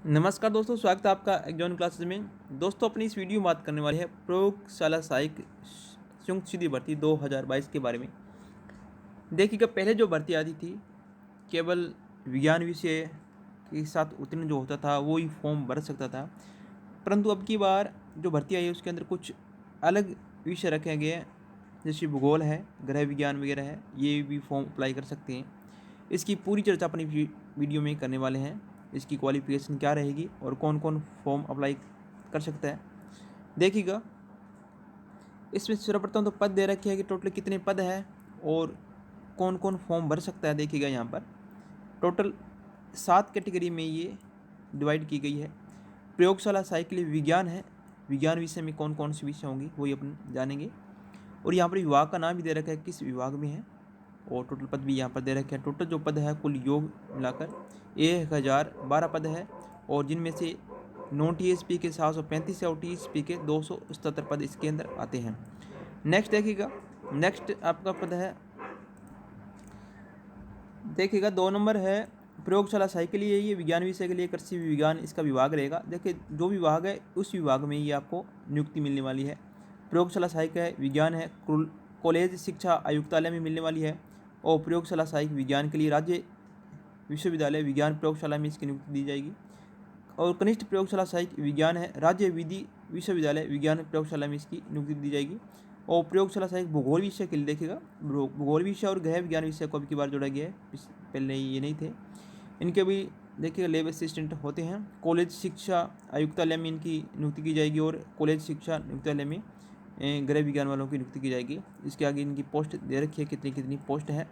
नमस्कार दोस्तों, स्वागत है आपका एग्जाम क्लासेस में। दोस्तों, अपनी इस वीडियो में बात करने वाले हैं प्रयोगशाला सहायक संयुक्त सीधी भर्ती 2022 के बारे में। देखिएगा, पहले जो भर्ती आती थी केवल विज्ञान विषय के साथ उत्तीर्ण जो होता था वो ही फॉर्म भर सकता था, परंतु अब की बार जो भर्ती आई है उसके अंदर कुछ अलग विषय रखे गए हैं, जैसे भूगोल है, गृह विज्ञान वगैरह है, ये भी फॉर्म अप्लाई कर सकते हैं। इसकी पूरी चर्चा अपनी वीडियो में करने वाले हैं। इसकी क्वालिफिकेशन क्या रहेगी और कौन कौन फॉर्म अप्लाई कर सकता है, देखिएगा। इसमें सर्वप्रथम तो पद दे रखे हैं कि टोटल कितने पद हैं और कौन कौन फॉर्म भर सकता है। देखिएगा, यहाँ पर टोटल 7 कैटेगरी में ये डिवाइड की गई है। प्रयोगशाला सहायक के लिए विज्ञान है, विज्ञान विषय में कौन कौन सी विषय होंगी वही अपन जानेंगे। और यहाँ पर विभाग का नाम भी दे रखा है किस विभाग में है, और टोटल पद भी यहाँ पर दे रखे हैं। टोटल जो पद है कुल योग मिलाकर 1012 पद है, और जिनमें से नॉन टीएसपी के 735 और टीएसपी के 277 पद इसके अंदर आते हैं। नेक्स्ट देखिएगा, नेक्स्ट आपका पद है, देखिएगा 2 नंबर है प्रयोगशाला सहायक के लिए, ये विज्ञान विषय के लिए कृषि विज्ञान इसका विभाग रहेगा। देखिए, जो विभाग है उस विभाग में ये आपको नियुक्ति मिलने वाली है। प्रयोगशाला सहायक है, विज्ञान है, कॉलेज शिक्षा आयुक्तालय में मिलने वाली है। और प्रयोगशाला सहायक विज्ञान के लिए राज्य विश्वविद्यालय विज्ञान प्रयोगशाला में इसकी नियुक्ति दी जाएगी। और कनिष्ठ प्रयोगशाला सहायक विज्ञान है, राज्य विधि विश्वविद्यालय विज्ञान प्रयोगशाला में इसकी नियुक्ति दी जाएगी। और प्रयोगशाला सहायक भूगोल विषय के लिए देखिएगा, भूगोल विषय और गृह विज्ञान विषय को अब की बार जोड़ा गया है, पहले ये नहीं थे। इनके भी देखिएगा लेब असिस्टेंट होते हैं। कॉलेज शिक्षा आयुक्तालय में इनकी नियुक्ति की जाएगी, और कॉलेज शिक्षा आयुक्तालय में गृह विज्ञान वालों की नियुक्ति की जाएगी। इसके आगे इनकी पोस्ट दे रखी है, कितनी कितनी पोस्ट है,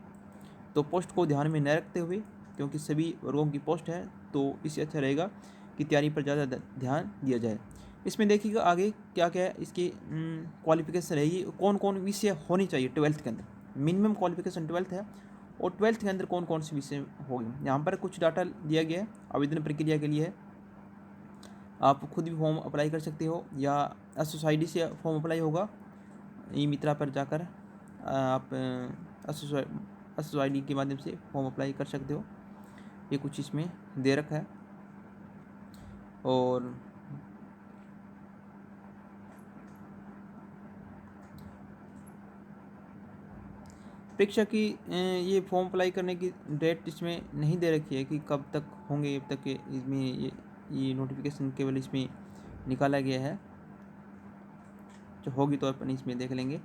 तो पोस्ट को ध्यान में न रखते हुए, क्योंकि सभी वर्गों की पोस्ट है, तो इससे अच्छा रहेगा कि तैयारी पर ज़्यादा ध्यान दिया जाए। इसमें देखिएगा आगे क्या क्या है, इसकी क्वालिफिकेशन रहेगी, कौन कौन विषय होनी चाहिए 12th के अंदर। मिनिमम क्वालिफिकेशन 12th है, और 12th के अंदर कौन कौन से विषय होंगे यहाँ पर कुछ डाटा दिया गया है। आवेदन प्रक्रिया के लिए है, आप खुद भी फॉर्म अप्लाई कर सकते हो, या SSID से फॉर्म अप्लाई होगा। ई मित्रा पर जाकर आप SSID के माध्यम से फॉर्म अप्लाई कर सकते हो। ये कुछ इसमें दे रखा है। और परीक्षा की ये फॉर्म अप्लाई करने की डेट इसमें नहीं दे रखी है कि कब तक होंगे, अब तक इसमें ये नोटिफिकेशन केवल इसमें निकाला गया है। जो होगी तो अपन इसमें देख लेंगे।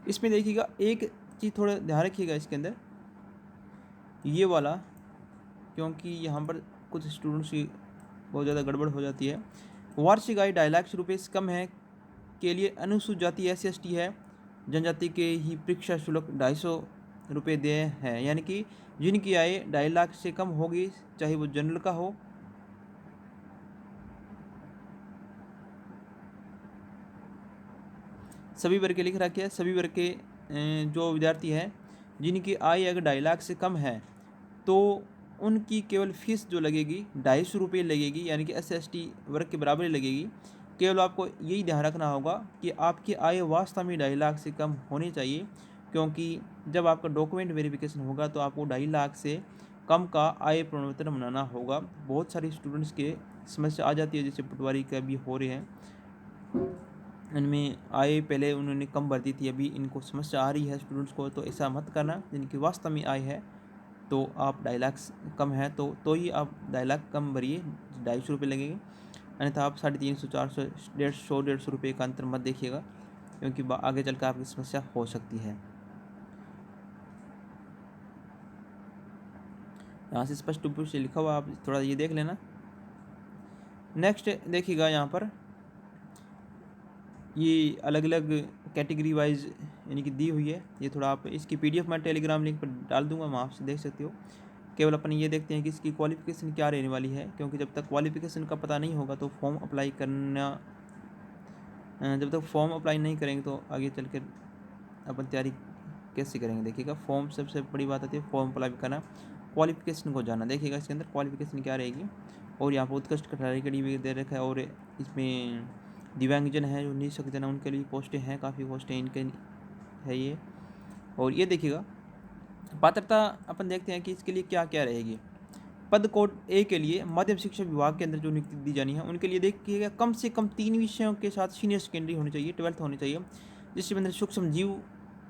इसमें देखिएगा एक चीज़ थोड़ा ध्यान रखिएगा इसके अंदर, ये वाला, क्योंकि यहाँ पर कुछ स्टूडेंट्स की बहुत ज़्यादा गड़बड़ हो जाती है। वार्षिक आय 2.5 लाख रुपये से कम है के लिए अनुसूचित जाति SC/ST है, जनजाति के ही परीक्षा शुल्क 250 रुपये दे हैं, यानी कि जिनकी आय 2.5 लाख से कम होगी, चाहे वो जनरल का हो, सभी वर्ग के लिख रखे हैं। सभी वर्ग के जो विद्यार्थी हैं जिनकी आय अगर 2.5 लाख से कम है, तो उनकी केवल फीस जो लगेगी 250 रुपये लगेगी, यानी कि SC/ST वर्ग के बराबर ही लगेगी। केवल आपको यही ध्यान रखना होगा कि आपकी आय वास्तव में 2.5 लाख से कम होनी चाहिए, क्योंकि जब आपका डॉक्यूमेंट वेरिफिकेशन होगा तो आपको 2.5 लाख से कम का आय प्रमाण पत्र बनाना होगा। बहुत सारे स्टूडेंट्स के समस्या आ जाती है, जैसे पटवारी का भी हो रहे हैं, इनमें आय पहले उन्होंने कम भरती थी, अभी इनको समस्या आ रही है स्टूडेंट्स को। तो ऐसा मत करना, जिनकी वास्तव में आय है तो आप 2.5 लाख कम है तो ही आप 2.5 लाख कम भरिए, 250 रुपये लगेंगे। अन्यथा आप 350, 400, 150 रुपये का अंतर मत देखिएगा, क्योंकि आगे चलकर आपकी समस्या हो सकती है। यहाँ से स्पष्ट रूप से लिखा हुआ, आप थोड़ा ये देख लेना। नेक्स्ट देखिएगा, यहाँ पर ये अलग अलग कैटेगरी वाइज यानी कि दी हुई है। ये थोड़ा आप इसकी PDF मैं टेलीग्राम लिंक पर डाल दूंगा, वहाँ से देख सकते हो। केवल अपन ये देखते हैं कि इसकी क्वालिफिकेशन क्या रहने वाली है, क्योंकि जब तक क्वालिफिकेशन का पता नहीं होगा तो फॉर्म अप्लाई करना, जब तक फॉर्म अप्लाई नहीं करेंगे तो आगे चल कर अपन तैयारी कैसे करेंगे। देखिएगा, फॉर्म सबसे बड़ी बात आती है, फॉर्म अप्लाई करना, क्वालिफिकेशन को जाना। देखिएगा इसके अंदर क्वालिफिकेशन क्या रहेगी। और यहाँ पर उत्कृष्ट कठिनाई के लिए भी दे रखा है, और इसमें दिव्यांगजन है जो निःशक्तजन है उनके लिए पोस्टें हैं, काफ़ी पोस्टें इनके है ये। और ये देखिएगा पात्रता अपन देखते हैं कि इसके लिए क्या क्या रहेगी। पद कोड ए के लिए माध्यमिक शिक्षा विभाग के अंदर जो नियुक्ति दी जानी है उनके लिए देखिएगा कम से कम 3 विषयों के साथ सीनियर सेकेंडरी होनी चाहिए, 12th होनी चाहिए, जिसके अंदर सूक्ष्म जीव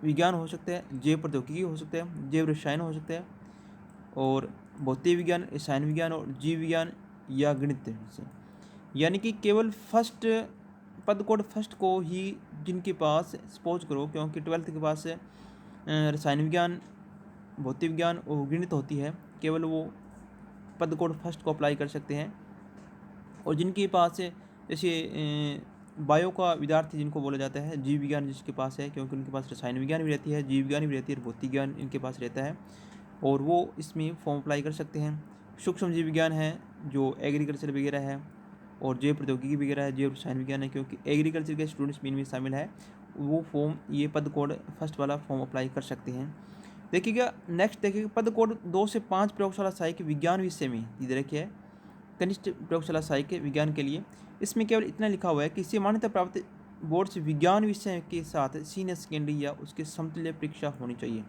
विज्ञान हो सकता है, जैव प्रौद्योगिकी हो सकता है, जैव रसायन हो सकता है, और भौतिक विज्ञान, रसायन विज्ञान और जीव विज्ञान या गणित से। यानी कि केवल फर्स्ट पद कोड फर्स्ट को ही जिनके पास सपोज करो, क्योंकि 12th के पास रसायन विज्ञान, भौतिक विज्ञान और गणित होती है, केवल वो पद कोड फर्स्ट को अप्लाई कर सकते हैं। और जिनके पास जैसे बायो का विद्यार्थी जिनको बोला जाता है, जीव विज्ञान जिसके पास है, क्योंकि उनके पास रसायन विज्ञान भी रहती है, जीव विज्ञान भी रहती है और भौतिक ज्ञान इनके पास रहता है, और वो इसमें फॉर्म अप्लाई कर सकते हैं। सूक्ष्म जीव विज्ञान है जो एग्रीकल्चर वगैरह है, और जैव प्रौद्योगिकी वगैरह है, जैव रसायन विज्ञान है, क्योंकि एग्रीकल्चर के स्टूडेंट्स भी इनमें शामिल है, वो फॉर्म ये पद कोड फर्स्ट वाला फॉर्म अप्लाई कर सकते हैं। देखिएगा नेक्स्ट देखिएगा पद कोड 2 से 5 प्रयोगशाला सहायक विज्ञान विषय में इधर रखिए है कनिष्ठ प्रयोगशाला सहायक विज्ञान के लिए। इसमें केवल इतना लिखा हुआ है कि इसे मान्यता प्राप्त बोर्ड से विज्ञान विषय के साथ सीनियर सेकेंडरी या उसके समतुल्य परीक्षा होनी चाहिए।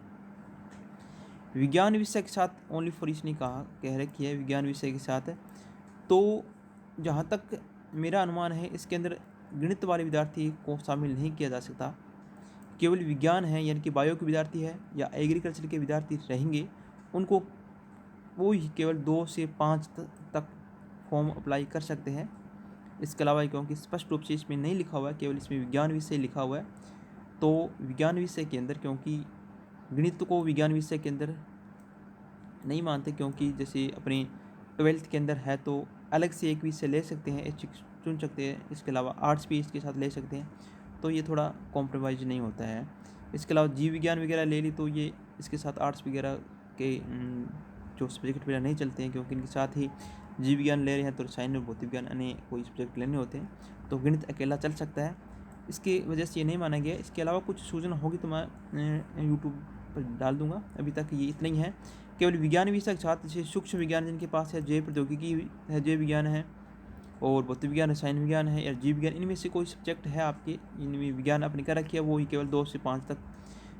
विज्ञान विषय के साथ ओनली फॉर इसने कह रखी है विज्ञान विषय के साथ। तो जहाँ तक मेरा अनुमान है इसके अंदर गणित वाले विद्यार्थी को शामिल नहीं किया जा सकता, केवल विज्ञान है यानी कि बायो के विद्यार्थी है या एग्रीकल्चर के विद्यार्थी रहेंगे, उनको वो ही केवल 2 से 5 तक फॉर्म अप्लाई कर सकते हैं। इसके अलावा क्योंकि स्पष्ट रूप से इसमें नहीं लिखा हुआ है, केवल इसमें विज्ञान विषय लिखा हुआ है, तो विज्ञान विषय के अंदर क्योंकि गणित को विज्ञान विषय के अंदर नहीं मानते, क्योंकि जैसे अपने 12th के अंदर है तो अलग से एक विषय ले सकते हैं, ऐच्छिक चुन सकते हैं, इसके अलावा आर्ट्स भी इसके साथ ले सकते हैं, तो ये थोड़ा कॉम्प्रोमाइज़ नहीं होता है। इसके अलावा जीव विज्ञान वगैरह ले ली तो ये इसके साथ आर्ट्स वगैरह के जो सब्जेक्ट वगैरह नहीं चलते हैं, क्योंकि इनके साथ ही जीव विज्ञान ले रहे हैं तो रसायन और भौतिक विज्ञान अन्य कोई सब्जेक्ट लेने होते हैं, तो गणित अकेला चल सकता है, इसकी वजह से ये नहीं माना गया। इसके अलावा कुछ सूचना होगी तो मैं यूट्यूब पर डाल दूँगा, अभी तक ये इतना ही है। केवल विज्ञान विषय के साथ जैसे सूक्ष्म विज्ञान जिनके पास है, जैव प्रौद्योगिकी है, जैव विज्ञान है, और भौतिक विज्ञान, रसायन विज्ञान है या जीव विज्ञान, इनमें से कोई सब्जेक्ट है आपके इनमें विज्ञान अपने कर रखी है, वो ही केवल 2 से 5 तक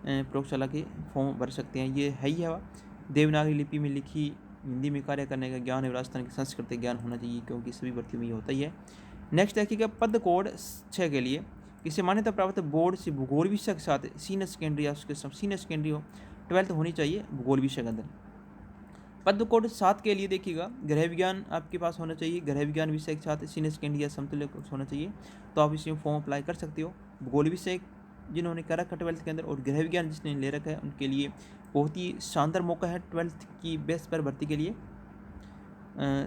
प्रयोगशाला के फॉर्म भर सकते हैं। ये है ही है। देवनागरी लिपि में लिखी हिंदी में कार्य करने का ज्ञान और राजस्थान की सांस्कृतिक ज्ञान होना चाहिए, क्योंकि सभी भर्तियों में ये होता ही है। नेक्स्ट देखिएगा पद कोड 6 के लिए किसी मान्यता प्राप्त बोर्ड से भूगोल विषय के साथ सीनियर सेकेंडरी या उसके सीनियर सेकेंडरी हो 12th होनी चाहिए भूगोल विषय के अंदर। पद कोड 7 के लिए देखिएगा गृह विज्ञान आपके पास होना चाहिए, गृह विज्ञान विषय के साथ सीनियर सेकेंडरी या समतुल्य होना चाहिए, तो आप इसमें फॉर्म अप्लाई कर सकते हो। भूगोल विषय जिन्होंने कर रखा 12th के अंदर और गृह विज्ञान जिसने ले रखा है उनके लिए बहुत ही शानदार मौका है 12th की बेस पर भर्ती के लिए,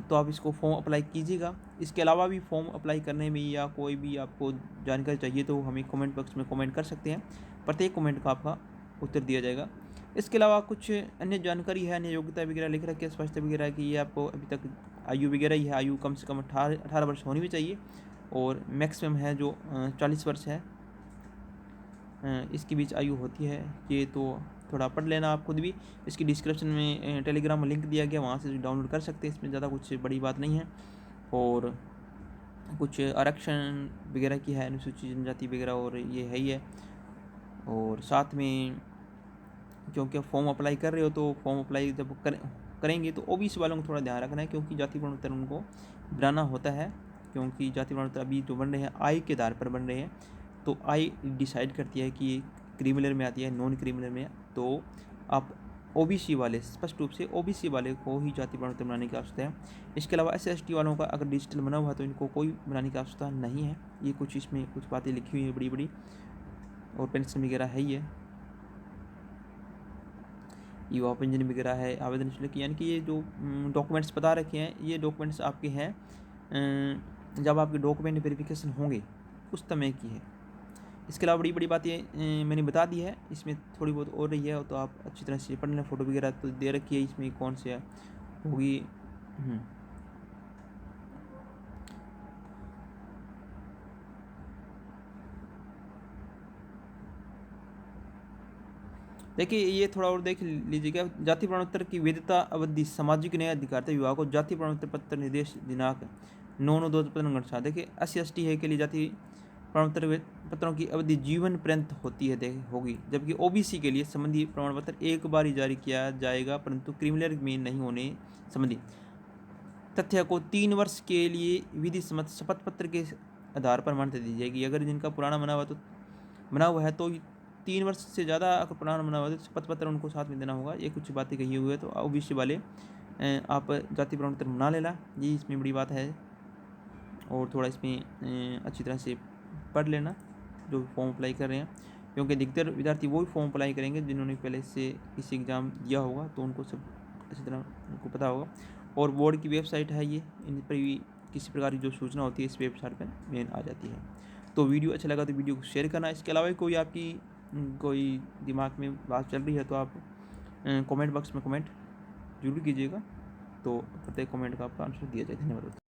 तो आप इसको फॉर्म अप्लाई कीजिएगा। इसके अलावा भी फॉर्म अप्लाई करने में या कोई भी आपको जानकारी चाहिए तो हमें कमेंट बॉक्स में कमेंट कर सकते हैं, प्रत्येक कमेंट का आपका उत्तर दिया जाएगा। इसके अलावा कुछ अन्य जानकारी है, अन्य योग्यता वगैरह लिख रखी है स्वास्थ्य वगैरह की, ये आपको अभी तक आयु वगैरह ही है, आयु कम से कम 18 वर्ष होनी भी चाहिए, और मैक्सिमम है जो 40 वर्ष है इसके बीच आयु होती है। ये तो थोड़ा पढ़ लेना आप खुद भी, इसकी डिस्क्रिप्शन में टेलीग्राम में लिंक दिया गया, वहाँ से डाउनलोड कर सकते हैं, इसमें ज़्यादा कुछ बड़ी बात नहीं है। और कुछ आरक्षण वगैरह की है, अनुसूचित जनजाति वगैरह, और ये है ही है। और साथ में क्योंकि फॉर्म अप्लाई कर रहे हो तो फॉर्म अप्लाई जब करेंगे तो ओबीसी वालों को थोड़ा ध्यान रखना है, क्योंकि जाति प्रमाण उनको बनाना होता है, क्योंकि जाति प्रमाण अभी जो बन रहे हैं आय के आधार पर बन रहे हैं, तो आय डिसाइड करती है कि क्रिमिनल में आती है नॉन क्रिमिनल में, तो आप ओबीसी वाले स्पष्ट रूप से ओबीसी वाले को ही जाति प्रमाण पत्र बनाने की आवश्यकता है। इसके अलावा SC/ST वालों का अगर डिजिटल बना हुआ है तो इनको कोई बनाने की आवश्यकता नहीं है। ये कुछ इसमें कुछ बातें लिखी हुई हैं बड़ी बड़ी, और पेंशन वगैरह है ही है, युवा पेंशन वगैरह है, आवेदन शुल्क, यानी कि ये जो डॉक्यूमेंट्स बता रखे हैं ये डॉक्यूमेंट्स आपके हैं जब आपके डॉक्यूमेंट वेरिफिकेशन होंगे उस समय की है। इसके अलावा बड़ी बड़ी बातें मैंने बता दी है, इसमें थोड़ी बहुत और रही है तो आप अच्छी तरह से पढ़ लें। फ़ोटो वगैरह तो दे रखी है, इसमें कौन से होगी। देखिए ये थोड़ा और देख लीजिएगा, जाति प्रमाण पत्र की वैधता अवधि सामाजिक न्याय अधिकारिता विभाग को जाति प्रमाण पत्र निर्देश दिनांक 9/9/2015 देखिए SC/ST है के लिए जाति प्रमाण पत्रों की अवधि जीवन पर्यंत होती है होगी, जबकि ओबीसी के लिए संबंधी प्रमाण पत्र एक बार ही जारी किया जाएगा, परंतु क्रिमिनल में नहीं होने संबंधी तथ्य को 3 वर्ष के लिए विधि सम्मत शपथ पत्र के आधार पर मान्यता दी जाएगी। अगर जिनका पुराना बना हुआ है तो 3 वर्ष से ज़्यादा अगर पुराना बना हुआ है तो शपथ पत्र उनको साथ में देना होगा। ये कुछ बातें कही हुई है, तो ओबीसी वाले आप जाति प्रमाण पत्र बना लेना, ये इसमें बड़ी बात है। और थोड़ा इसमें अच्छी तरह से पढ़ लेना जो फॉर्म अप्लाई कर रहे हैं, क्योंकि अधिकतर विद्यार्थी वही फॉर्म अप्लाई करेंगे जिन्होंने पहले से किसी एग्ज़ाम दिया होगा, तो उनको सब अच्छी तरह उनको पता होगा। और बोर्ड की वेबसाइट है ये, इन पर भी किसी प्रकार की जो सूचना होती है इस वेबसाइट पर मेन आ जाती है। तो वीडियो अच्छा लगा तो वीडियो को शेयर करना। इसके अलावा कोई आपकी कोई दिमाग में बात चल रही है तो आप कमेंट बॉक्स में कमेंट जरूर कीजिएगा, तो प्रत्येक कमेंट का आपका आंसर दिया जाए। धन्यवाद।